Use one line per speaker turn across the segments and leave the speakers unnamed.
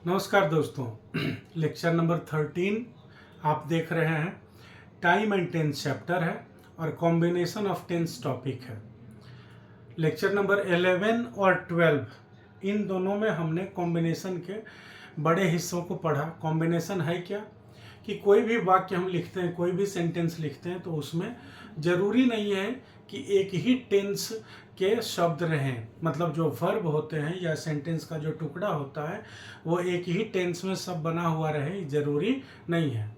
नमस्कार दोस्तों। Lecture number 13 आप देख रहे हैं। टाइम एंड टेंस चैप्टर है और कॉम्बिनेशन ऑफ टेंस टॉपिक है। लेक्चर नंबर 11 और 12 इन दोनों में हमने कॉम्बिनेशन के बड़े हिस्सों को पढ़ा। कॉम्बिनेशन है क्या कि कोई भी वाक्य हम लिखते हैं, कोई भी सेंटेंस लिखते हैं तो उसमें ज़रूरी नहीं है कि एक ही टेंस के शब्द रहें। मतलब जो वर्ब होते हैं या सेंटेंस का जो टुकड़ा होता है वो एक ही टेंस में सब बना हुआ रहे, ज़रूरी नहीं है।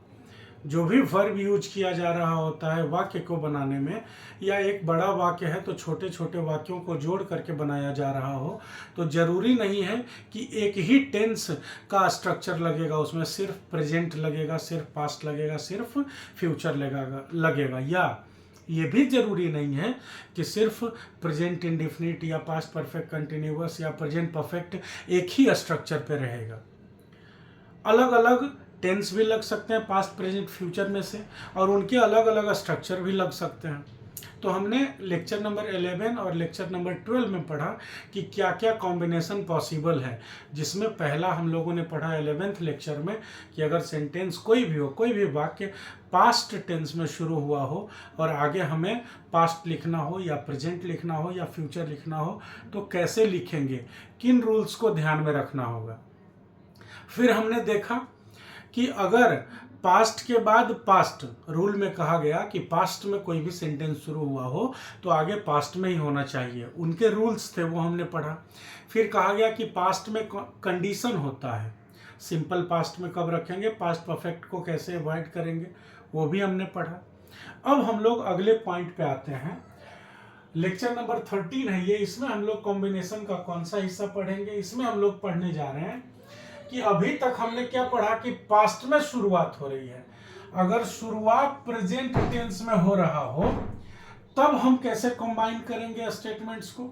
जो भी वर्ब यूज किया जा रहा होता है वाक्य को बनाने में, या एक बड़ा वाक्य है तो छोटे छोटे वाक्यों को जोड़ करके बनाया जा रहा हो, तो ज़रूरी नहीं है कि एक ही टेंस का स्ट्रक्चर लगेगा। उसमें सिर्फ प्रेजेंट लगेगा, सिर्फ पास्ट लगेगा, सिर्फ फ्यूचर लगेगा। या ये भी ज़रूरी नहीं है कि सिर्फ प्रेजेंट इंडेफिनिट या पास्ट परफेक्ट कंटिन्यूअस या प्रेजेंट परफेक्ट एक ही स्ट्रक्चर पे रहेगा। अलग अलग टेंस भी लग सकते हैं पास्ट प्रेजेंट फ्यूचर में से, और उनके अलग अलग स्ट्रक्चर भी लग सकते हैं। तो हमने लेक्चर नंबर 11 और लेक्चर नंबर 12 में पढ़ा कि क्या क्या कॉम्बिनेशन पॉसिबल है, जिसमें पहला हम लोगों ने पढ़ा 11th लेक्चर में कि अगर सेंटेंस कोई भी हो, कोई भी वाक्य पास्ट टेंस में शुरू हुआ हो और आगे हमें पास्ट लिखना हो या प्रेजेंट लिखना हो या फ्यूचर लिखना हो तो कैसे लिखेंगे, किन रूल्स को ध्यान में रखना होगा। फिर हमने देखा कि अगर पास्ट के बाद पास्ट रूल में कहा गया कि पास्ट में कोई भी सेंटेंस शुरू हुआ हो तो आगे पास्ट में ही होना चाहिए, उनके रूल्स थे वो हमने पढ़ा। फिर कहा गया कि पास्ट में कंडीशन होता है, सिंपल पास्ट में कब रखेंगे, पास्ट परफेक्ट को कैसे अवॉइड करेंगे, वो भी हमने पढ़ा। अब हम लोग अगले पॉइंट पे आते हैं। लेक्चर नंबर 13 है ये, इसमें हम लोग कॉम्बिनेशन का कौन सा हिस्सा पढ़ेंगे। इसमें हम लोग पढ़ने जा रहे हैं कि अभी तक हमने क्या पढ़ा कि पास्ट में शुरुआत हो रही है। अगर शुरुआत प्रेजेंट टेंस में हो रहा हो तब हम कैसे कंबाइन करेंगे स्टेटमेंट्स को।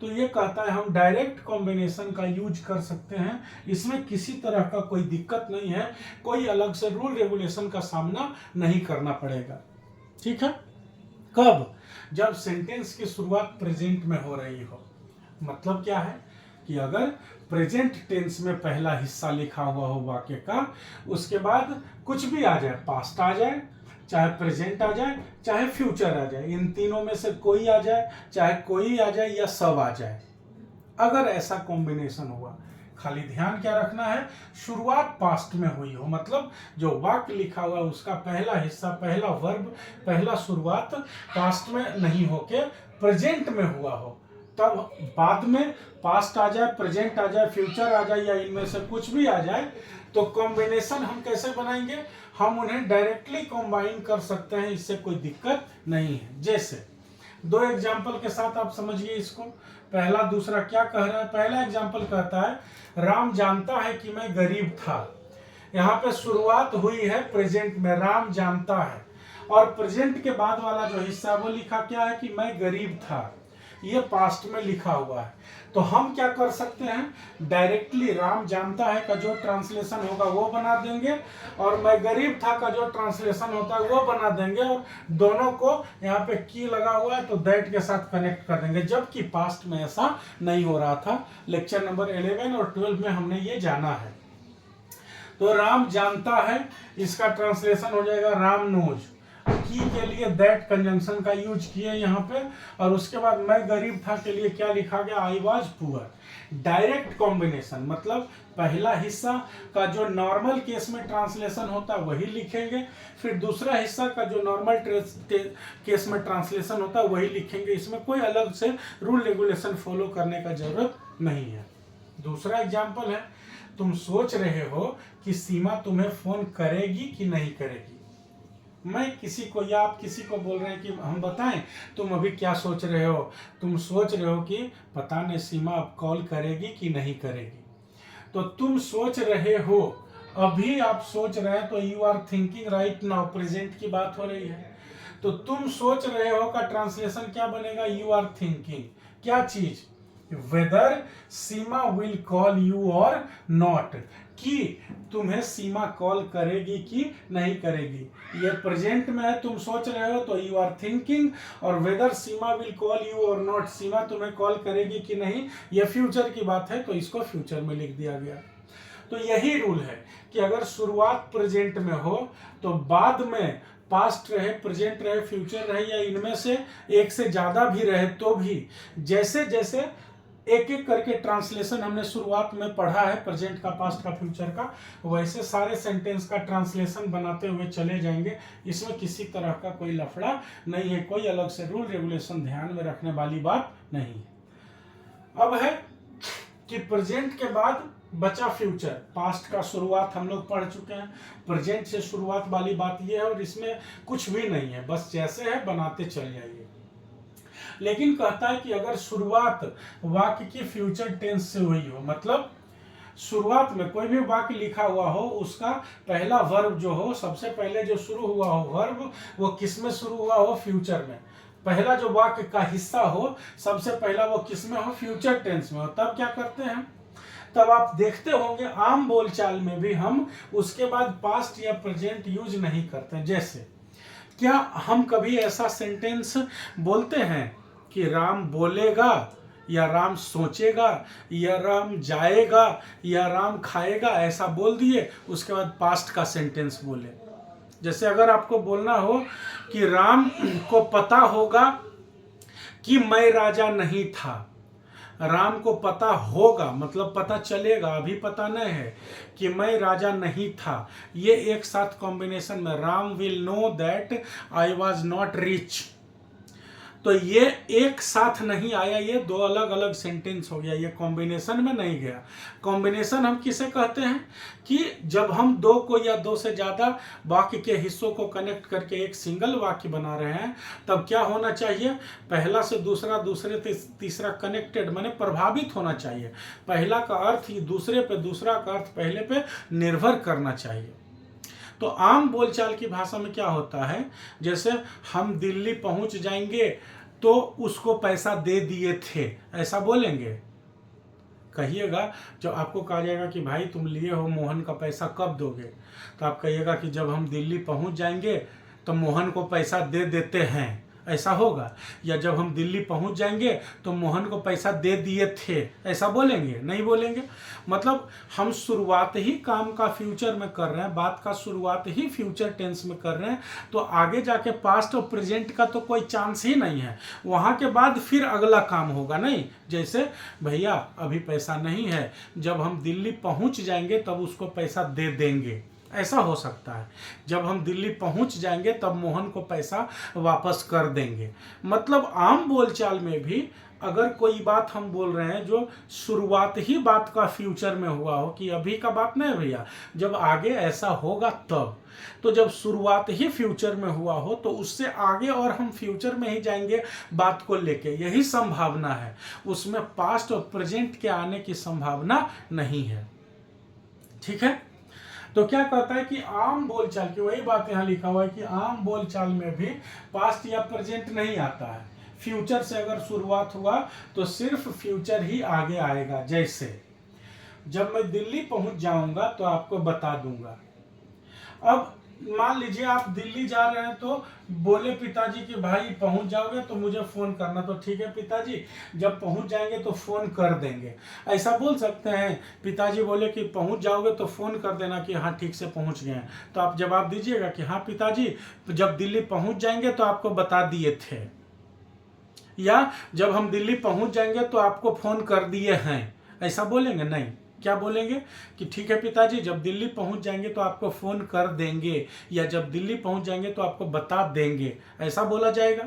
तो ये कहता है हम डायरेक्ट कॉम्बिनेशन का यूज कर सकते हैं, इसमें किसी तरह का कोई दिक्कत नहीं है, कोई अलग से रूल रेगुलेशन का सामना नहीं करना पड़ेगा। ठीक है। कब? जब सेंटेंस की शुरुआत प्रेजेंट में हो रही हो। मतलब क्या है कि अगर प्रेजेंट टेंस में पहला हिस्सा लिखा हुआ हो वाक्य का, उसके बाद कुछ भी आ जाए, पास्ट आ जाए, चाहे प्रेजेंट आ जाए, चाहे फ्यूचर आ जाए, इन तीनों में से कोई आ जाए, चाहे कोई आ जाए या सब आ जाए, अगर ऐसा कॉम्बिनेशन हुआ, खाली ध्यान क्या रखना है, शुरुआत पास्ट में हुई हो। मतलब जो वाक्य लिखा हुआ है उसका पहला हिस्सा, पहला वर्ब, पहला शुरुआत पास्ट में नहीं होके प्रेजेंट में हुआ हो, तब बाद में पास्ट आ जाए, प्रेजेंट आ जाए, फ्यूचर आ जाए या इनमें से कुछ भी आ जाए, तो कॉम्बिनेशन हम कैसे बनाएंगे, हम उन्हें डायरेक्टली कंबाइन कर सकते हैं, इससे कोई दिक्कत नहीं है। जैसे दो एग्जाम्पल के साथ आप समझिए इसको। पहला दूसरा क्या कह रहा है। पहला एग्जाम्पल कहता है राम जानता है कि मैं गरीब था। यहाँ पे शुरुआत हुई है प्रेजेंट में, राम जानता है, और प्रेजेंट के बाद वाला जो हिस्सा वो लिखा क्या है कि मैं गरीब था, ये पास्ट में लिखा हुआ है। तो हम क्या कर सकते हैं, डायरेक्टली राम जानता है का जो ट्रांसलेशन होगा वो बना देंगे, और मैं गरीब था का जो ट्रांसलेशन होता है वो बना देंगे, और दोनों को यहाँ पे की लगा हुआ है तो दैट के साथ कनेक्ट कर देंगे, जबकि पास्ट में ऐसा नहीं हो रहा था। लेक्चर नंबर 11 और 12 में हमने ये जाना है। तो राम जानता है, इसका ट्रांसलेशन हो जाएगा राम नोज। की के लिए दैट कंजंक्शन का यूज किए यहाँ पे, और उसके बाद मैं गरीब था के लिए क्या लिखा गया, I was poor. Direct combination, मतलब पहला हिस्सा का जो नॉर्मल केस में ट्रांसलेशन होता है वही लिखेंगे, फिर दूसरा हिस्सा का जो नॉर्मल केस में ट्रांसलेशन होता है वही लिखेंगे। इसमें कोई अलग से रूल रेगुलेशन फॉलो करने का जरूरत नहीं है। दूसरा एग्जाम्पल है, तुम सोच रहे हो कि सीमा तुम्हें फोन करेगी कि नहीं करेगी। मैं किसी को या आप किसी को बोल रहे हैं कि हम बताएं तुम अभी क्या सोच रहे हो, तुम सोच रहे हो कि पता नहीं सीमा अब कॉल करेगी कि नहीं करेगी। तो तुम सोच रहे हो, अभी आप सोच रहे हैं तो you are thinking right now, present की बात हो रही है। तो तुम सोच रहे हो का ट्रांसलेशन क्या बनेगा, यू आर थिंकिंग क्या चीज, whether Seema will call you or not, कि तुम्हें सीमा कॉल करेगी कि नहीं करेगी। ये प्रेजेंट में है, तुम सोच रहे हो तो यू आर थिंकिंग, और whether Seema will call you or not, Seema तुम्हें कॉल करेगी कि नहीं, ये फ्यूचर की बात है तो इसको फ्यूचर में लिख दिया गया। तो यही रूल है कि अगर शुरुआत प्रेजेंट में हो तो बाद में पास्ट रहे, प्रेजेंट रहे, फ्यूचर रहे या इनमें से एक से ज्यादा भी रहे तो भी जैसे जैसे एक एक करके ट्रांसलेशन हमने शुरुआत में पढ़ा है प्रेजेंट का, पास्ट का, फ्यूचर का, वैसे सारे सेंटेंस का ट्रांसलेशन बनाते हुए चले जाएंगे। इसमें किसी तरह का कोई लफड़ा नहीं है, कोई अलग से रूल रेगुलेशन ध्यान में रखने वाली बात नहीं है। अब है कि प्रेजेंट के बाद बचा फ्यूचर। पास्ट का शुरुआत हम लोग पढ़ चुके हैं, प्रेजेंट से शुरुआत वाली बात यह है और इसमें कुछ भी नहीं है, बस जैसे है बनाते चल जाइए। लेकिन कहता है कि अगर शुरुआत वाक्य की फ्यूचर टेंस से हुई हो, मतलब शुरुआत में कोई भी वाक्य लिखा हुआ हो, उसका पहला वर्ब जो हो, सबसे पहले जो शुरू हुआ हो वर्ब, वो किस में शुरू हुआ हो? फ्यूचर में। पहला जो वाक्य का हिस्सा हो सबसे पहला वो किस में हो? फ्यूचर टेंस में हो। तब क्या करते हैं? तब आप देखते होंगे आम बोलचाल में भी हम उसके बाद पास्ट या प्रेजेंट यूज नहीं करते। जैसे क्या हम कभी ऐसा सेंटेंस बोलते हैं कि राम बोलेगा या राम सोचेगा या राम जाएगा या राम खाएगा, ऐसा बोल दिए उसके बाद पास्ट का सेंटेंस बोले? जैसे अगर आपको बोलना हो कि राम को पता होगा कि मैं राजा नहीं था, राम को पता होगा मतलब पता चलेगा, अभी पता नहीं है कि मैं राजा नहीं था, ये एक साथ कॉम्बिनेशन में Ram will know that I was not rich, तो ये एक साथ नहीं आया, ये दो अलग अलग सेंटेंस हो गया, ये कॉम्बिनेशन में नहीं गया। कॉम्बिनेशन हम किसे कहते हैं कि जब हम दो को या दो से ज़्यादा वाक्य के हिस्सों को कनेक्ट करके एक सिंगल वाक्य बना रहे हैं, तब क्या होना चाहिए? पहला से दूसरा, दूसरे से तीसरा कनेक्टेड माने प्रभावित होना चाहिए। पहला का अर्थ ही दूसरे पे, दूसरा का अर्थ पहले पे निर्भर करना चाहिए। तो आम बोलचाल की भाषा में क्या होता है? जैसे हम दिल्ली पहुंच जाएंगे तो उसको पैसा दे दिए थे, ऐसा बोलेंगे? कहिएगा, जब आपको कहा जाएगा कि भाई तुम लिए हो मोहन का पैसा कब दोगे, तो आप कहिएगा कि जब हम दिल्ली पहुंच जाएंगे तो मोहन को पैसा दे देते हैं, ऐसा होगा? या जब हम दिल्ली पहुंच जाएंगे तो मोहन को पैसा दे दिए थे, ऐसा बोलेंगे? नहीं बोलेंगे। मतलब हम शुरुआत ही काम का फ्यूचर में कर रहे हैं, बात का शुरुआत ही फ्यूचर टेंस में कर रहे हैं, तो आगे जाके पास्ट और प्रेजेंट का तो कोई चांस ही नहीं है। वहां के बाद फिर अगला काम होगा नहीं। जैसे भैया अभी पैसा नहीं है, जब हम दिल्ली पहुंच जाएंगे तब उसको पैसा दे देंगे, ऐसा हो सकता है। जब हम दिल्ली पहुंच जाएंगे तब मोहन को पैसा वापस कर देंगे। मतलब आम बोलचाल में भी अगर कोई बात हम बोल रहे हैं जो शुरुआत ही बात का फ्यूचर में हुआ हो, कि अभी का बात नहीं भैया, जब आगे ऐसा होगा तब, तो जब शुरुआत ही फ्यूचर में हुआ हो तो उससे आगे और हम फ्यूचर में ही जाएंगे बात को लेके, यही संभावना है। उसमें पास्ट और प्रेजेंट के आने की संभावना नहीं है। ठीक है? तो क्या कहता है कि आम बोलचाल की वही बात यहाँ लिखा हुआ है कि आम बोलचाल में भी पास्ट या प्रेजेंट नहीं आता है। फ्यूचर से अगर शुरुआत हुआ तो सिर्फ फ्यूचर ही आगे आएगा। जैसे जब मैं दिल्ली पहुंच जाऊंगा तो आपको बता दूंगा। अब मान लीजिए आप दिल्ली जा रहे हैं तो बोले पिताजी कि भाई पहुंच जाओगे तो मुझे फोन करना, तो ठीक है पिताजी, जब पहुंच जाएंगे तो फोन कर देंगे, ऐसा बोल सकते हैं? पिताजी बोले कि पहुंच जाओगे तो फोन कर देना कि हाँ ठीक से पहुंच गए हैं, तो आप जवाब दीजिएगा कि हाँ पिताजी जब दिल्ली पहुंच जाएंगे तो आपको बता दिए थे, या जब हम दिल्ली पहुंच जाएंगे तो आपको फोन कर दिए हैं, ऐसा बोलेंगे? नहीं। क्या बोलेंगे कि ठीक है पिताजी जब दिल्ली पहुंच जाएंगे तो आपको फोन कर देंगे, या जब दिल्ली पहुंच जाएंगे तो आपको बता देंगे, ऐसा बोला जाएगा।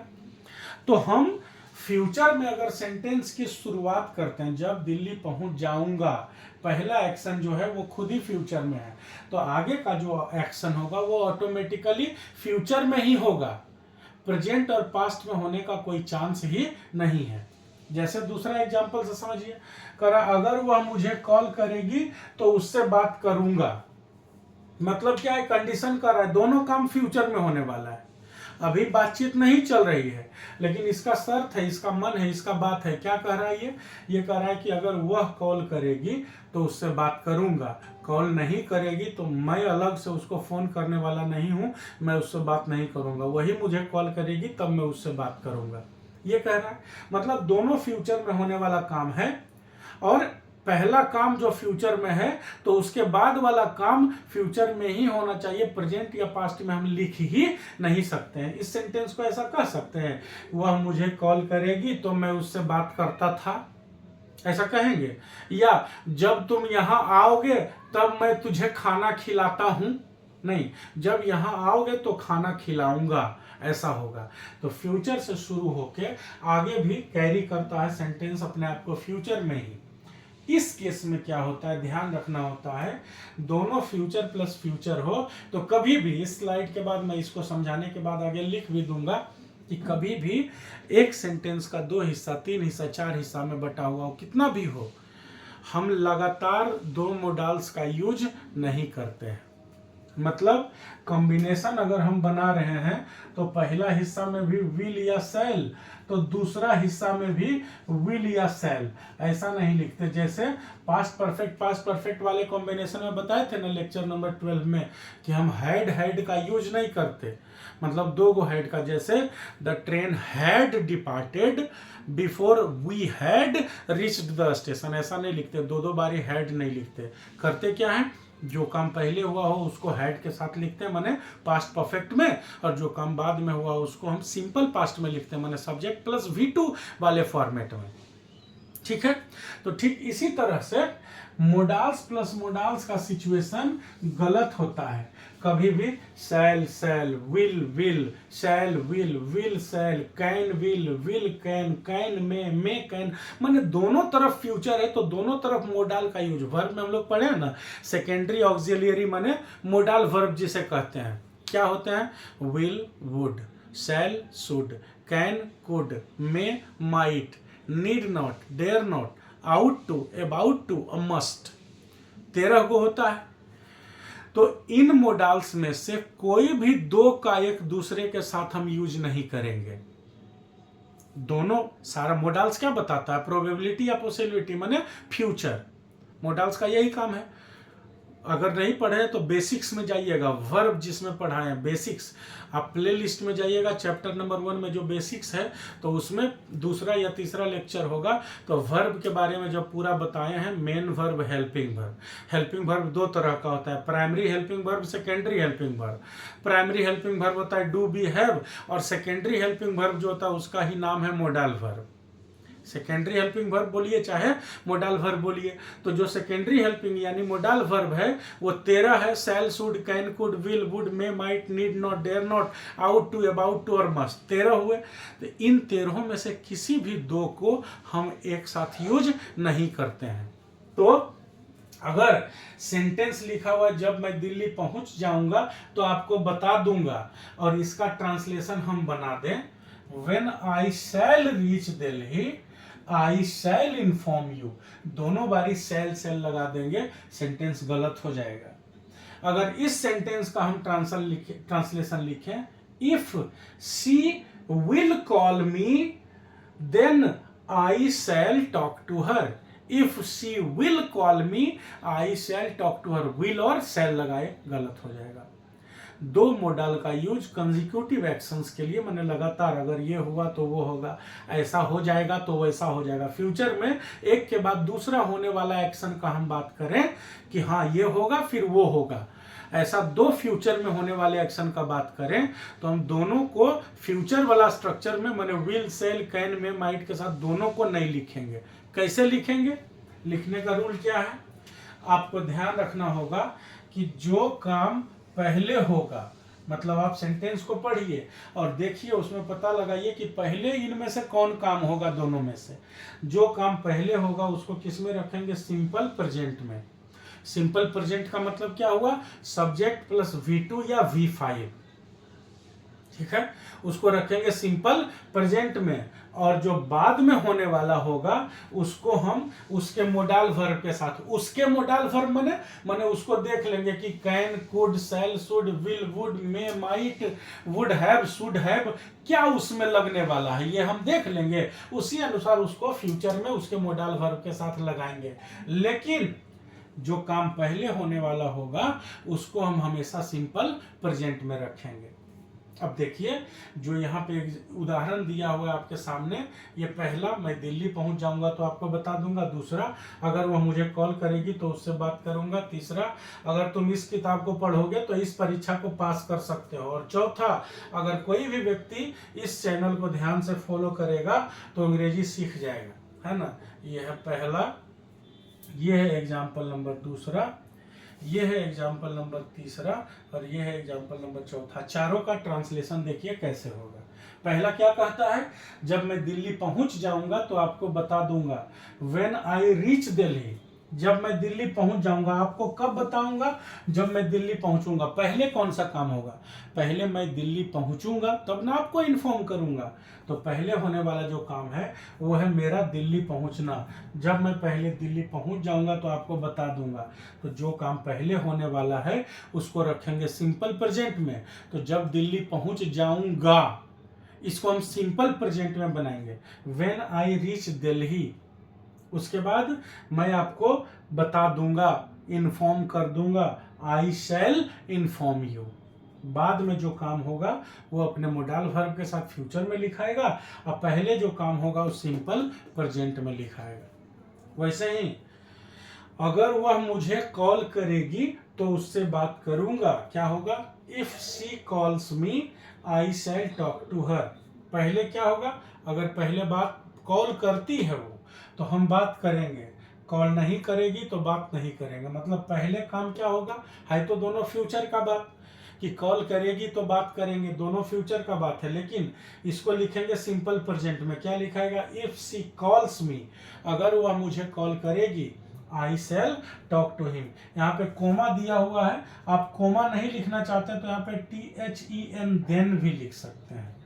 तो हम फ्यूचर में अगर सेंटेंस की शुरुआत करते हैं जब दिल्ली पहुंच जाऊंगा, पहला एक्शन जो है वो खुद ही फ्यूचर में है, तो आगे का जो एक्शन होगा वो ऑटोमेटिकली फ्यूचर में ही होगा, प्रेजेंट और पास्ट में होने का कोई चांस ही नहीं है। जैसे दूसरा एग्जांपल से समझिए, करा अगर वह मुझे कॉल करेगी तो उससे बात करूंगा, मतलब क्या है? कंडीशन कर रहा है, दोनों काम फ्यूचर में होने वाला है, अभी बातचीत नहीं चल रही है, लेकिन इसका शर्त है, इसका मन है, इसका बात है। क्या कह रहा है ये कह रहा है कि अगर वह कॉल करेगी तो उससे बात करूंगा, कॉल नहीं करेगी तो मैं अलग से उसको फोन करने वाला नहीं हूं, मैं उससे बात नहीं करूंगा, वही मुझे कॉल करेगी तब मैं उससे बात करूंगा, ये कह रहा है। मतलब दोनों फ्यूचर में होने वाला काम है और पहला काम जो फ्यूचर में है तो उसके बाद वाला काम फ्यूचर में ही होना चाहिए, प्रेजेंट या पास्ट में हम लिख ही नहीं सकते हैं। इस सेंटेंस को ऐसा कह सकते हैं, वह मुझे कॉल करेगी तो मैं उससे बात करता था, ऐसा कहेंगे। या जब तुम यहां आओगे तब मैं तुझे खाना खिलाता हूं, नहीं, जब यहां आओगे तो खाना खिलाऊंगा, ऐसा होगा। तो फ्यूचर से शुरू होके आगे भी कैरी करता है सेंटेंस अपने आप को फ्यूचर में ही। इस केस में क्या होता है, ध्यान रखना होता है, दोनों फ्यूचर प्लस फ्यूचर हो तो कभी भी, इस स्लाइड के बाद मैं इसको समझाने के बाद आगे लिख भी दूंगा कि कभी भी एक सेंटेंस का 2 हिस्सा, 3 हिस्सा, 4 हिस्सा में बटा हुआ हो, कितना भी हो, हम लगातार 2 मोडाल्स का यूज नहीं करते हैं। मतलब कॉम्बिनेशन अगर हम बना रहे हैं तो पहला हिस्सा में भी विल या शैल, तो दूसरा हिस्सा में भी विल या शैल, ऐसा नहीं लिखते। जैसे पास्ट परफेक्ट वाले कॉम्बिनेशन में बताए थे ना लेक्चर नंबर 12 में कि हम हैड का यूज नहीं करते, मतलब 2 गो हैड का, जैसे the train had departed before we had reached the station, ऐसा नहीं लिखते, 2 बारी हैड नहीं लिखते। करते क्या है, जो काम पहले हुआ हो उसको हैड के साथ लिखते हैं, माने पास्ट परफेक्ट में, और जो काम बाद में हुआ उसको हम सिंपल पास्ट में लिखते हैं, माने सब्जेक्ट प्लस V2 वाले फॉर्मेट में। ठीक है, तो ठीक इसी तरह से मोडाल्स प्लस मोडाल्स का सिचुएशन गलत होता है। कभी भी shall shall, will shall will shall, can will can, can में कैन, माने दोनों तरफ फ्यूचर है तो दोनों तरफ मोडाल का यूज। वर्ब में हम लोग पढ़े हैं ना, सेकेंडरी ऑक्सिलियरी माने मोडाल वर्ब जिसे कहते हैं, क्या होते हैं, will would, shall should, can could, may might, need not, dare not, ought to, about to, must, 13 को होता है। तो इन मोडाल्स में से कोई भी 2 का एक दूसरे के साथ हम यूज नहीं करेंगे। दोनों, सारा मोडाल्स क्या बताता है, प्रोबेबिलिटी या पॉसिबिलिटी, माने फ्यूचर। मोडाल्स का यही काम है। अगर नहीं पढ़े तो बेसिक्स में जाइएगा, वर्ब जिसमें पढ़ाए हैं बेसिक्स, आप प्ले लिस्ट में जाइएगा, चैप्टर नंबर 1 में जो बेसिक्स है तो उसमें दूसरा या तीसरा लेक्चर होगा। तो वर्ब के बारे में जब पूरा बताए हैं, main verb, helping verb. Helping verb 2 तरह का होता है, primary helping verb, secondary helping verb. Primary helping verb होता है डू बी हैव, और सेकेंडरी हेल्पिंग वर्ब जो होता है उसका ही नाम है modal verb. Secondary helping verb बोलिए चाहे मोडाल वर्ब बोलिए, तो जो सेकेंडरी हेल्पिंग यानी मोडाल वर्ब है वो 13 है, shall should can could will would may might need not dare not, ought to, about to और मस्ट, 13 हुए। तो इन 13 में से किसी भी 2 को हम एक साथ यूज नहीं करते हैं। तो अगर सेंटेंस लिखा हुआ जब मैं दिल्ली पहुंच जाऊंगा तो आपको बता दूंगा, और इसका ट्रांसलेशन हम बना दें, when I shall reach Delhi I shall inform you, दोनों बारी शैल लगा देंगे, सेंटेंस गलत हो जाएगा। अगर इस सेंटेंस का हम ट्रांसलेशन लिखें, if she will call me then I shall talk to her, if she will call me I shall talk to her, will और शैल लगाए, गलत हो जाएगा। 2 मोडाल का यूज कंजिक्यूटिव एक्शंस के लिए, मैंने लगातार, अगर ये हुआ तो वो होगा, ऐसा हो जाएगा तो वैसा हो जाएगा। फ्यूचर में एक के बाद दूसरा होने वाला एक्शन का हम बात करें कि हाँ ये होगा फिर वो होगा, ऐसा 2 फ्यूचर में होने वाले एक्शन का बात करें तो हम दोनों को फ्यूचर वाला स्ट्रक्चर में, मैंने विल शैल कैन में माइट के साथ दोनों को नहीं लिखेंगे। कैसे लिखेंगे, लिखने का रूल क्या है, आपको ध्यान रखना होगा कि जो काम पहले होगा, मतलब आप सेंटेंस को पढ़िए और देखिए, उसमें पता लगाइए कि पहले इनमें से कौन काम होगा, दोनों में से जो काम पहले होगा उसको किस में रखेंगे, सिंपल प्रेजेंट में। सिंपल प्रेजेंट का मतलब क्या हुआ, सब्जेक्ट प्लस V2 या V5, ठीक है, उसको रखेंगे सिंपल प्रेजेंट में। और जो बाद में होने वाला होगा उसको हम उसके मोडाल वर्ब के साथ, उसके मोडाल वर्ब माने उसको देख लेंगे कि can could shall should will would may might would have should have, क्या उसमें लगने वाला है ये हम देख लेंगे, उसी अनुसार उसको फ्यूचर में उसके मोडाल वर्ब के साथ लगाएंगे। लेकिन जो काम पहले होने वाला होगा उसको हम हमेशा सिंपल प्रेजेंट में रखेंगे। अब देखिए जो यहाँ पे एक उदाहरण दिया हुआ है आपके सामने, ये पहला, मैं दिल्ली पहुँच जाऊँगा तो आपको बता दूंगा। दूसरा, अगर वह मुझे कॉल करेगी तो उससे बात करूँगा। तीसरा, अगर तुम इस किताब को पढ़ोगे तो इस परीक्षा को पास कर सकते हो। और चौथा, अगर कोई भी व्यक्ति इस चैनल को ध्यान से फॉलो करेगा तो अंग्रेजी सीख जाएगा, है ना। ये है पहला, ये है एग्जाम्पल नंबर दूसरा, ये है एग्जाम्पल नंबर तीसरा, और ये है एग्जाम्पल नंबर चौथा। चारों का ट्रांसलेशन देखिए कैसे होगा। पहला क्या कहता है, जब मैं दिल्ली पहुंच जाऊंगा तो आपको बता दूंगा। व्हेन आई रीच दिल्ली, जब मैं दिल्ली पहुंच जाऊंगा। आपको कब बताऊंगा, जब मैं दिल्ली पहुंचूंगा। पहले कौन सा काम होगा, पहले मैं दिल्ली पहुंचूंगा तब ना आपको इन्फॉर्म करूंगा। तो पहले होने वाला जो काम है वो है मेरा दिल्ली पहुंचना। जब मैं पहले दिल्ली पहुंच जाऊंगा तो आपको बता दूंगा। तो जो काम पहले होने वाला है उसको रखेंगे सिंपल प्रेजेंट में। तो जब दिल्ली पहुंच जाऊंगा, इसको हम सिंपल प्रेजेंट में बनाएंगे, व्हेन आई रीच दिल्ली। उसके बाद मैं आपको बता दूंगा, इन्फॉर्म कर दूंगा, आई शैल इन्फॉर्म यू। बाद में जो काम होगा वो अपने मोडाल वर्ब के साथ फ्यूचर में लिखाएगा, और पहले जो काम होगा वो सिंपल प्रेजेंट में लिखाएगा। वैसे ही अगर वह मुझे कॉल करेगी तो उससे बात करूंगा, क्या होगा, if she calls me I shall talk to her. पहले क्या होगा, अगर पहले बात कॉल करती है वो तो हम बात करेंगे, कॉल नहीं करेगी तो बात नहीं करेंगे। मतलब पहले काम क्या होगा, है तो दोनों फ्यूचर का बात, कि कॉल करेगी तो बात करेंगे, दोनों फ्यूचर का बात है। लेकिन इसको लिखेंगे सिंपल प्रेजेंट में। क्या लिखाएगा, इफ शी कॉल्स मी, अगर वह मुझे कॉल करेगी, आई शैल टॉक टू हिम। यहाँ पे कोमा दिया हुआ है, आप कोमा नहीं लिखना चाहते तो यहाँ पे THEN देन भी लिख सकते हैं,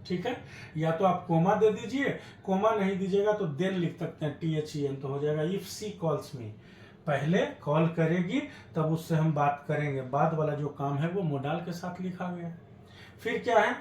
ठीक है। या तो आप कोमा दे दीजिए, कोमा नहीं दीजिएगा तो देन लिख सकते हैं THEN, तो हो जाएगा इफ शी कॉल्स मी। पहले कॉल करेगी तब उससे हम बात करेंगे, बाद वाला जो काम है वो मोडाल के साथ लिखा गया। फिर क्या है,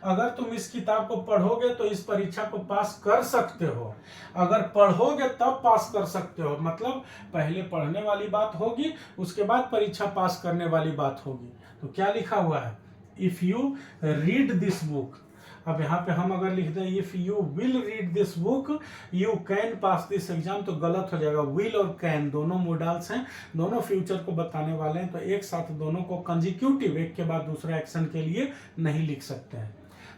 अगर तुम इस किताब को पढ़ोगे तो इस परीक्षा को पास कर सकते हो। अगर पढ़ोगे तब पास कर सकते हो, मतलब पहले पढ़ने वाली बात होगी, उसके बाद परीक्षा पास करने वाली बात होगी। तो क्या लिखा हुआ है, if you read this book. अब यहाँ पे हम अगर लिख दें if you will read this book you can pass this exam, तो गलत हो जाएगा। विल और कैन दोनों मोडाल्स हैं, दोनों फ्यूचर को बताने वाले हैं, तो एक साथ दोनों को कंजिक्यूटिव, एक के बाद दूसरा एक्शन के लिए नहीं लिख सकते हैं।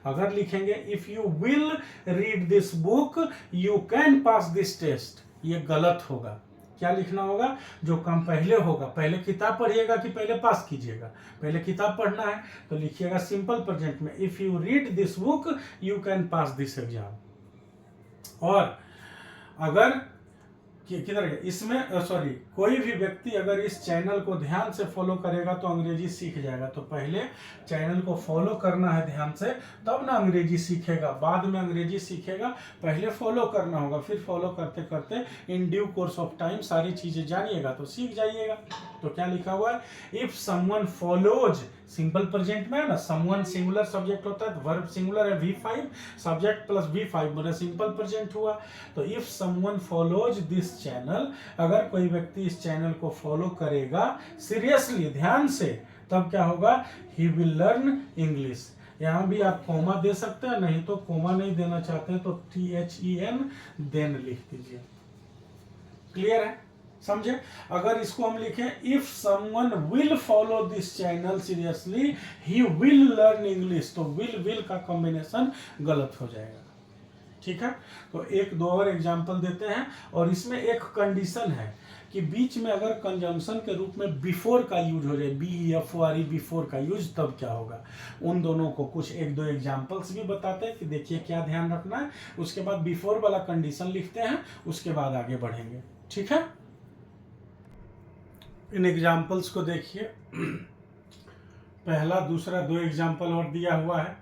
अगर लिखेंगे if you will read this book you can pass this test, ये गलत होगा। क्या लिखना होगा, जो काम पहले होगा, पहले किताब पढ़िएगा कि पहले पास कीजिएगा, पहले किताब पढ़ना है तो लिखिएगा सिंपल प्रेजेंट में, if you read this book you can pass this exam. और अगर किधर है इसमें, सॉरी, कोई भी व्यक्ति अगर इस चैनल को ध्यान से फॉलो करेगा तो अंग्रेजी सीख जाएगा। तो पहले चैनल को फॉलो करना है ध्यान से, तब ना अंग्रेजी सीखेगा, बाद में अंग्रेजी सीखेगा। पहले फॉलो करना होगा, फिर फॉलो करते करते in due course of time सारी चीजें जानिएगा तो सीख जाइएगा। तो क्या लिखा हुआ है, if someone follows, simple present में है ना, समवन सिंगुलर सब्जेक्ट होता है, वर्ब सिंगुलर है, V5 सब्जेक्ट प्लस V5 मतलब सिंपल प्रेजेंट हुआ। तो if someone follows this channel, अगर कोई व्यक्ति इस चैनल को फॉलो करेगा सीरियसली, ध्यान से, तब क्या होगा, ही विल लर्न इंग्लिश। यहाँ भी आप कोमा दे सकते हैं, नहीं तो कोमा नहीं देना चाहते हैं तो THEN देन लिख दीजिए। क्लियर है, समझे। अगर इसको हम लिखें if someone will follow this channel seriously he will learn English, तो विल का कॉम्बिनेशन गलत हो जाएगा, ठीक है। तो एक दो और एग्जांपल देते हैं, और इसमें एक कंडीशन है कि बीच में अगर कंजंक्शन के रूप में बिफोर का यूज हो जाए, BEFORE बिफोर का यूज, तब क्या होगा। उन दोनों को कुछ एक दो एग्जांपल्स भी बताते हैं कि देखिए क्या ध्यान रखना है। उसके बाद बिफोर वाला कंडीशन लिखते हैं, उसके बाद आगे बढ़ेंगे, ठीक है। इन एग्जाम्पल्स को देखिए, पहला दूसरा दो एग्जाम्पल और दिया हुआ है।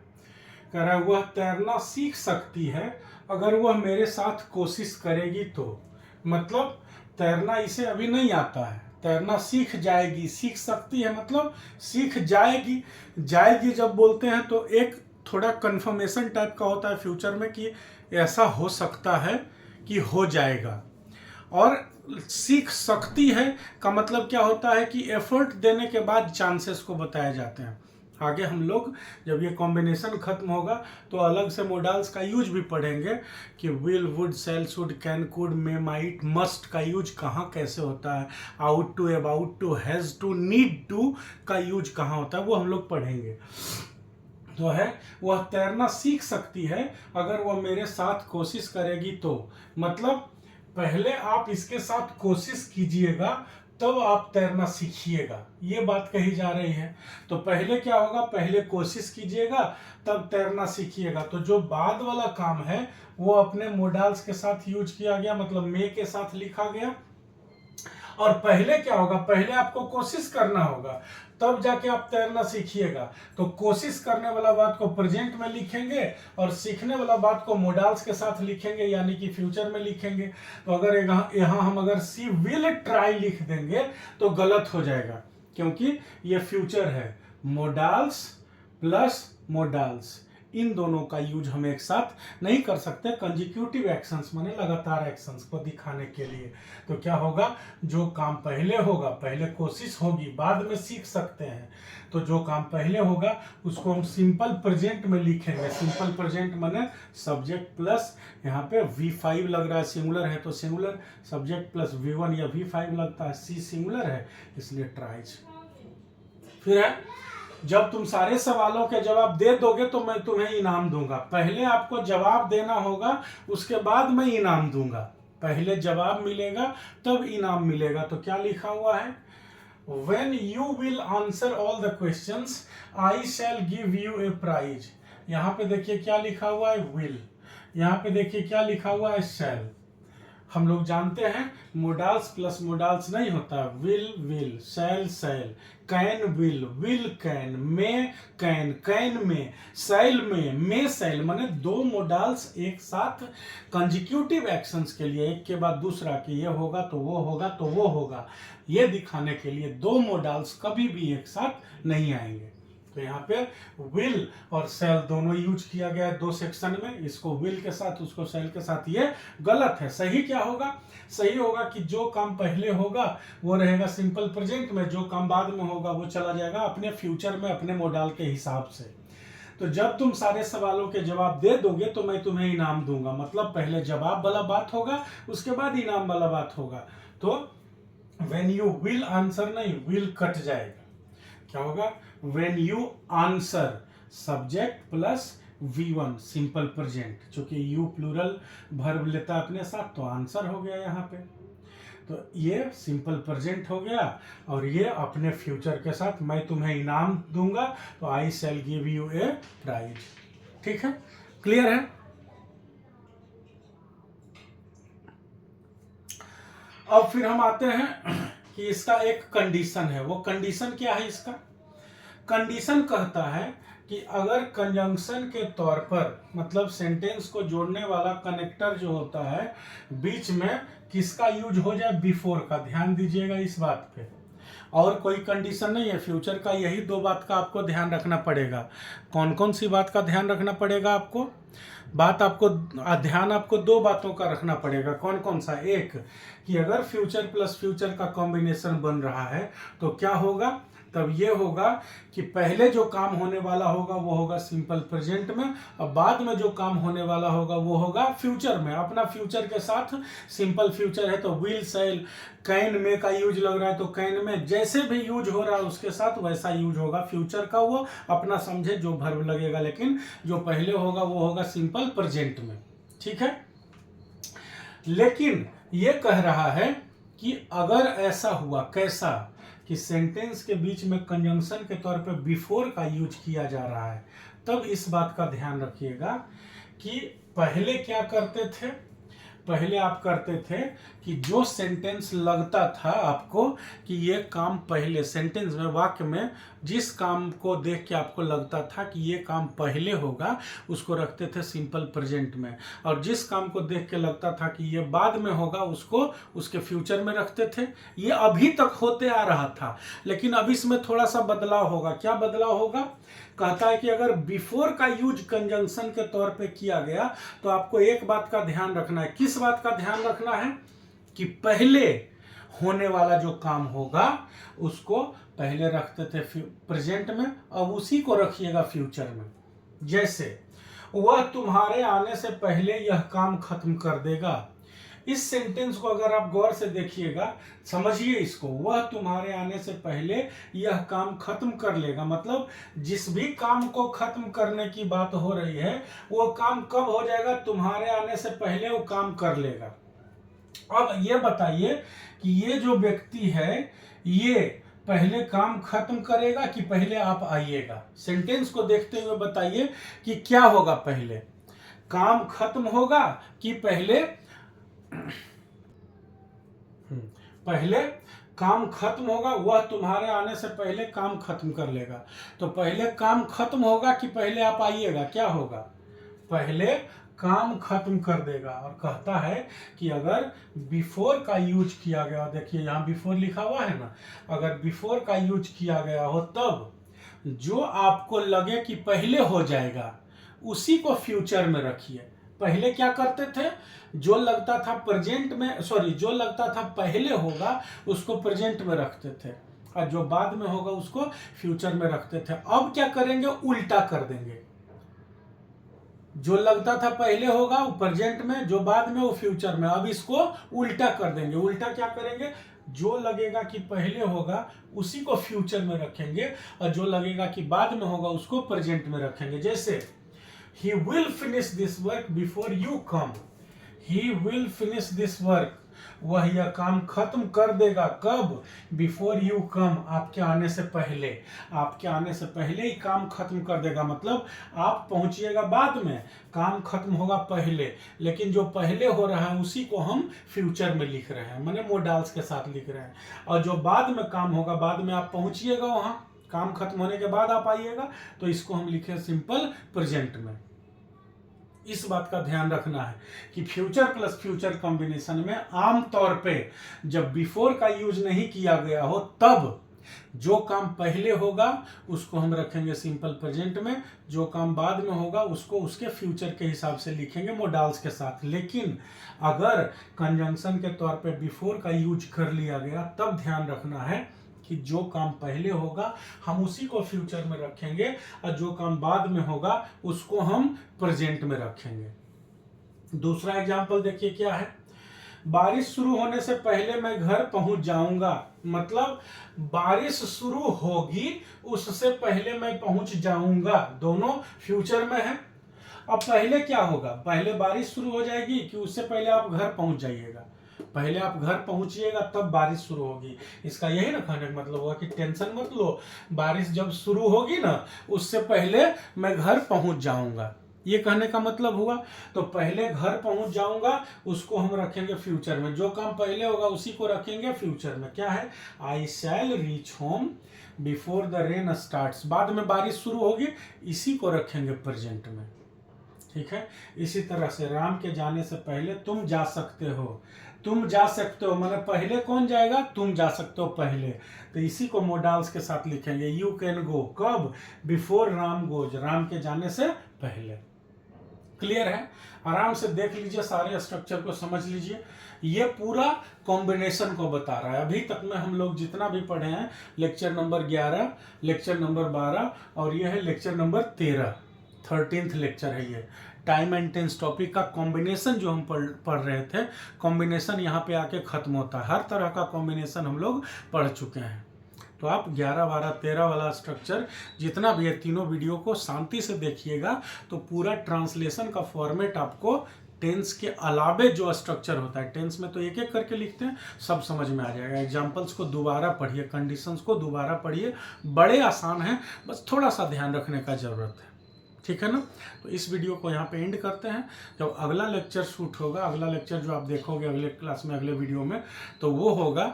कह रहा है वह तैरना सीख सकती है अगर वह मेरे साथ कोशिश करेगी तो। मतलब तैरना इसे अभी नहीं आता है, तैरना सीख जाएगी, सीख सकती है मतलब सीख जाएगी। जाएगी जब बोलते हैं तो एक थोड़ा कन्फर्मेशन टाइप का होता है फ्यूचर में कि ऐसा हो सकता है कि हो जाएगा। और सीख सकती है का मतलब क्या होता है कि एफर्ट देने के बाद चांसेस को बताए जाते हैं। आगे हम लोग जब ये कॉम्बिनेशन खत्म होगा तो अलग से मोडाल्स का यूज भी पढ़ेंगे कि will, would, shall, should, can, could, may, might, must का यूज कहाँ कैसे होता है, ought to, about to, has to, need to का यूज कहाँ होता है, वो हम लोग पढ़ेंगे। तो है वह तैरना सीख सकती है अगर वह मेरे साथ कोशिश करेगी तो, मतलब पहले आप इसके साथ कोशिश कीजिएगा तब आप तैरना सीखिएगा, ये बात कही जा रही है। तो पहले क्या होगा, पहले कोशिश कीजिएगा तब तैरना सीखिएगा। तो जो बाद वाला काम है वो अपने मोडाल्स के साथ यूज किया गया, मतलब मे के साथ लिखा गया। और पहले क्या होगा, पहले आपको कोशिश करना होगा तब जाके आप तैरना सीखिएगा। तो कोशिश करने वाला बात को प्रेजेंट में लिखेंगे और सीखने वाला बात को मोडाल्स के साथ लिखेंगे, यानी कि फ्यूचर में लिखेंगे। तो अगर यहाँ हम अगर सी विल ट्राई लिख देंगे तो गलत हो जाएगा, क्योंकि ये फ्यूचर है। मोडाल्स प्लस मोडाल्स, इन दोनों का यूज हम एक साथ नहीं कर सकते कंजिक्यूटिव एक्शंस माने लगातार एक्शंस को दिखाने के लिए। तो क्या होगा, जो काम पहले होगा, पहले कोशिश होगी, बाद में सीख सकते हैं। तो जो काम पहले होगा उसको हम सिंपल प्रेजेंट में लिखेंगे। सिंपल प्रेजेंट माने सब्जेक्ट प्लस, यहाँ पे V5 लग रहा है, सिंगुलर है तो सिंगुलर, सब्जेक्ट प्लस V1 या V5 लगता है, C सिंगुलर है इसलिए ट्राइज। फिर है, जब तुम सारे सवालों के जवाब दे दोगे तो मैं तुम्हें इनाम दूंगा। पहले आपको जवाब देना होगा, उसके बाद मैं इनाम दूंगा। पहले जवाब मिलेगा तब इनाम मिलेगा। तो क्या लिखा हुआ है, When you will answer all the questions, I shall give you a prize। यहाँ पे देखिए क्या लिखा हुआ है, will। यहाँ पे देखिए क्या लिखा हुआ है, shall। हम लोग जानते हैं मोडाल्स प्लस मोडाल्स नहीं होता, will will, shall shall, can will can, may can, can may, shall में, मे शैल, माने दो मोडाल्स एक साथ कंजिक्यूटिव एक्शंस के लिए, एक के बाद दूसरा कि ये होगा तो वो होगा तो वो होगा, ये दिखाने के लिए दो मोडाल्स कभी भी एक साथ नहीं आएंगे। तो यहाँ पे विल और सेल दोनों यूज किया गया है दो सेक्शन में, इसको विल के साथ उसको सेल के साथ, ये गलत है। सही क्या होगा, सही होगा कि जो काम पहले होगा वो रहेगा सिंपल प्रेजेंट में, जो काम बाद में होगा वो चला जाएगा अपने फ्यूचर में, अपने मॉडल के हिसाब से। तो जब तुम सारे सवालों के जवाब दे दोगे तो मैं तुम्हें इनाम दूंगा, मतलब पहले जवाब वाला बात होगा उसके बाद इनाम वाला बात होगा। तो व्हेन यू विल आंसर नहीं, विल कट जाएगा, क्या होगा, when you answer subject plus V1 simple present, चूंकि यू प्लूरल वर्ब लेता है अपने साथ तो आंसर हो गया यहाँ पे। तो ये सिंपल प्रेजेंट हो गया और ये अपने फ्यूचर के साथ मैं तुम्हें इनाम दूंगा, तो I shall give you a prize. ठीक है, क्लियर है। अब फिर हम आते हैं कि इसका एक कंडीशन है। वो कंडीशन क्या है इसका, कंडीशन कहता है कि अगर कंजंक्शन के तौर पर, मतलब सेंटेंस को जोड़ने वाला कनेक्टर जो होता है, बीच में किसका यूज हो जाए, बिफोर का। ध्यान दीजिएगा इस बात पे, और कोई कंडीशन नहीं है फ्यूचर का, यही दो बात का आपको ध्यान रखना पड़ेगा। कौन कौन सी बात का ध्यान रखना पड़ेगा आपको, ध्यान आपको दो बातों का रखना पड़ेगा। कौन कौन सा, एक कि अगर फ्यूचर प्लस फ्यूचर का कॉम्बिनेशन बन रहा है तो क्या होगा, तब ये होगा कि पहले जो काम होने वाला होगा वो होगा सिंपल प्रेजेंट में, और बाद में जो काम होने वाला होगा वो होगा फ्यूचर में। अपना फ्यूचर के साथ सिंपल फ्यूचर है तो विल शैल, कैन में का यूज लग रहा है तो कैन में, जैसे भी यूज हो रहा है उसके साथ वैसा यूज होगा फ्यूचर का। वो अपना समझे जो वर्ब लगेगा, लेकिन जो पहले होगा वो होगा सिंपल प्रेजेंट में। ठीक है, लेकिन ये कह रहा है कि अगर ऐसा हुआ, कैसा, कि सेंटेंस के बीच में कंजंक्शन के तौर पे बिफोर का यूज किया जा रहा है, तब इस बात का ध्यान रखिएगा कि पहले क्या करते थे, पहले आप करते थे कि जो सेंटेंस लगता था आपको कि ये काम पहले, सेंटेंस में, वाक्य में जिस काम को देख के आपको लगता था कि ये काम पहले होगा उसको रखते थे सिंपल प्रेजेंट में, और जिस काम को देख के लगता था कि ये बाद में होगा उसको उसके फ्यूचर में रखते थे। ये अभी तक होते आ रहा था, लेकिन अब इसमें थोड़ा सा बदलाव होगा। क्या बदलाव होगा, कहता है कि अगर बिफोर का यूज कंजंक्शन के तौर पे किया गया तो आपको एक बात का ध्यान रखना है। किस बात का ध्यान रखना है, कि पहले होने वाला जो काम होगा उसको पहले रखते थे प्रेजेंट में, अब उसी को रखिएगा फ्यूचर में। जैसे वह तुम्हारे आने से पहले यह काम खत्म कर देगा। इस सेंटेंस को अगर आप गौर से देखिएगा, समझिए इसको, वह तुम्हारे आने से पहले यह काम खत्म कर लेगा, मतलब जिस भी काम को खत्म करने की बात हो रही है वो काम कब हो जाएगा, तुम्हारे आने से पहले वो काम कर लेगा। अब ये बताइए कि ये जो व्यक्ति है ये पहले काम खत्म करेगा कि पहले आप आइएगा? सेंटेंस को देखते हुए बताइए कि क्या होगा, पहले काम खत्म होगा कि पहले पहले काम खत्म होगा? वह तुम्हारे आने से पहले काम खत्म कर लेगा, तो पहले काम खत्म होगा कि पहले आप आइएगा? क्या होगा, पहले काम खत्म कर देगा। और कहता है कि अगर बिफोर का यूज किया गया, देखिए यहाँ बिफोर लिखा हुआ है ना, अगर बिफोर का यूज किया गया हो तब जो आपको लगे कि पहले हो जाएगा उसी को फ्यूचर में रखिए। पहले क्या करते थे, जो लगता था प्रेजेंट में, सॉरी, जो लगता था पहले होगा उसको प्रेजेंट में रखते थे और जो बाद में होगा उसको फ्यूचर में रखते थे। अब क्या करेंगे, उल्टा कर देंगे। जो लगता था पहले होगा वो प्रेजेंट में, जो बाद में वो फ्यूचर में। अब इसको उल्टा कर देंगे। उल्टा क्या करेंगे, जो लगेगा कि पहले होगा उसी को फ्यूचर में रखेंगे और जो लगेगा कि बाद में होगा उसको प्रेजेंट में रखेंगे। जैसे he will finish this work before you come, he will finish this work, वह यह काम खत्म कर देगा कब, बिफोर यू कम, आपके आने से पहले। आपके आने से पहले ही काम खत्म कर देगा, मतलब आप पहुंचिएगा बाद में, काम खत्म होगा पहले, लेकिन जो पहले हो रहा है उसी को हम फ्यूचर में लिख रहे हैं, माने मोडाल्स के साथ लिख रहे हैं। और जो बाद में काम होगा, बाद में आप पहुंचिएगा वहां, काम खत्म होने के बाद आप आइएगा, तो इसको हम लिखे सिंपल प्रेजेंट में। इस बात का ध्यान रखना है कि फ्यूचर प्लस फ्यूचर कॉम्बिनेशन में आमतौर पे जब बिफोर का यूज नहीं किया गया हो तब जो काम पहले होगा उसको हम रखेंगे सिंपल प्रेजेंट में, जो काम बाद में होगा उसको उसके फ्यूचर के हिसाब से लिखेंगे मोडाल्स के साथ। लेकिन अगर कंजंक्शन के तौर पे बिफोर का यूज कर लिया गया तब ध्यान रखना है कि जो काम पहले होगा हम उसी को फ्यूचर में रखेंगे और जो काम बाद में होगा उसको हम प्रेजेंट में रखेंगे। दूसरा एग्जांपल देखिए क्या है, बारिश शुरू होने से पहले मैं घर पहुंच जाऊंगा, मतलब बारिश शुरू होगी उससे पहले मैं पहुंच जाऊंगा, दोनों फ्यूचर में है। अब पहले क्या होगा, पहले बारिश शुरू हो जाएगी कि उससे पहले आप घर पहुंच जाइएगा? पहले आप घर पहुंचिएगा तब बारिश शुरू होगी। इसका यही ना कहने का मतलब हुआ कि टेंशन मत लो, बारिश जब शुरू होगी ना उससे पहले मैं घर पहुंच जाऊंगा, ये कहने का मतलब हुआ। तो पहले घर पहुंच जाऊंगा उसको हम रखेंगे फ्यूचर में, जो काम पहले होगा उसी को रखेंगे फ्यूचर में। क्या है, I shall reach home before the rain starts, बाद में बारिश शुरू होगी, इसी को रखेंगे प्रेजेंट में। ठीक है, इसी तरह से राम के जाने से पहले तुम जा सकते हो, तुम जा सकते हो मतलब पहले कौन जाएगा, तुम जा सकते हो पहले, तो इसी को मोडाल्स के साथ लिखेंगे। यू कैन गो, कब, बिफोर राम गोज, राम के जाने से पहले। क्लियर है, आराम से देख लीजिए, सारे स्ट्रक्चर को समझ लीजिए। ये पूरा कॉम्बिनेशन को बता रहा है। अभी तक में हम लोग जितना भी पढ़े हैं, लेक्चर नंबर 11, लेक्चर नंबर 12 और ये है लेक्चर नंबर 13, 13th लेक्चर है ये। टाइम एंड टेंस टॉपिक का कॉम्बिनेशन जो हम पढ़ रहे थे, कॉम्बिनेशन यहाँ पे आके खत्म होता है। हर तरह का कॉम्बिनेशन हम लोग पढ़ चुके हैं। तो आप 11, 12, 13 वाला स्ट्रक्चर जितना भी है, तीनों वीडियो को शांति से देखिएगा तो पूरा ट्रांसलेशन का फॉर्मेट आपको टेंस के अलावे जो स्ट्रक्चर होता है, टेंस में तो एक एक करके लिखते हैं, सब समझ में आ जाएगा। एग्जाम्पल्स को दोबारा पढ़िए, कंडीशंस को दोबारा पढ़िए, बड़े आसान हैं, बस थोड़ा सा ध्यान रखने का जरूरत है। ठीक है ना, तो इस वीडियो को यहाँ पे एंड करते हैं। जब अगला लेक्चर शूट होगा, अगला लेक्चर जो आप देखोगे अगले क्लास में, अगले वीडियो में, तो वो होगा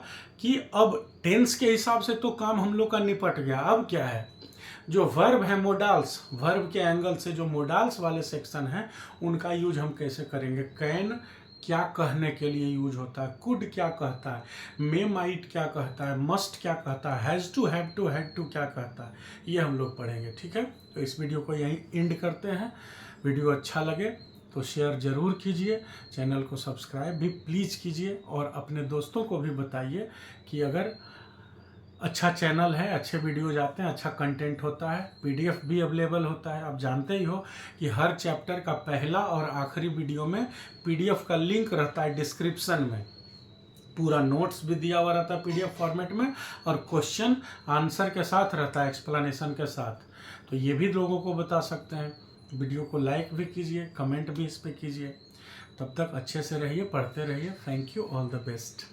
कि अब टेंस के हिसाब से तो काम हम लोग का निपट गया। अब क्या है, जो वर्ब है मोडाल्स, वर्ब के एंगल से जो मोडाल्स वाले सेक्शन हैं उनका यूज हम कैसे करेंगे। कैन क्या कहने के लिए यूज होता है, कुड क्या कहता है, मे माइट क्या कहता है, मस्ट क्या कहता है, has to, have to, had to क्या कहता है, ये हम लोग पढ़ेंगे। ठीक है, तो इस वीडियो को यहीं एंड करते हैं। वीडियो अच्छा लगे तो शेयर ज़रूर कीजिए, चैनल को सब्सक्राइब भी प्लीज़ कीजिए और अपने दोस्तों को भी बताइए कि अगर अच्छा चैनल है, अच्छे वीडियोज आते हैं, अच्छा कंटेंट होता है, पीडीएफ भी अवेलेबल होता है। आप जानते ही हो कि हर चैप्टर का पहला और आखिरी वीडियो में पीडीएफ का लिंक रहता है डिस्क्रिप्शन में। पूरा नोट्स भी दिया हुआ रहता है पीडीएफ फॉर्मेट में और क्वेश्चन आंसर के साथ रहता है, एक्सप्लेनेशन के साथ। तो ये भी लोगों को बता सकते हैं। वीडियो को लाइक भी कीजिए, कमेंट भी इस पर कीजिए। तब तक अच्छे से रहिए, पढ़ते रहिए। Thank you, all the best.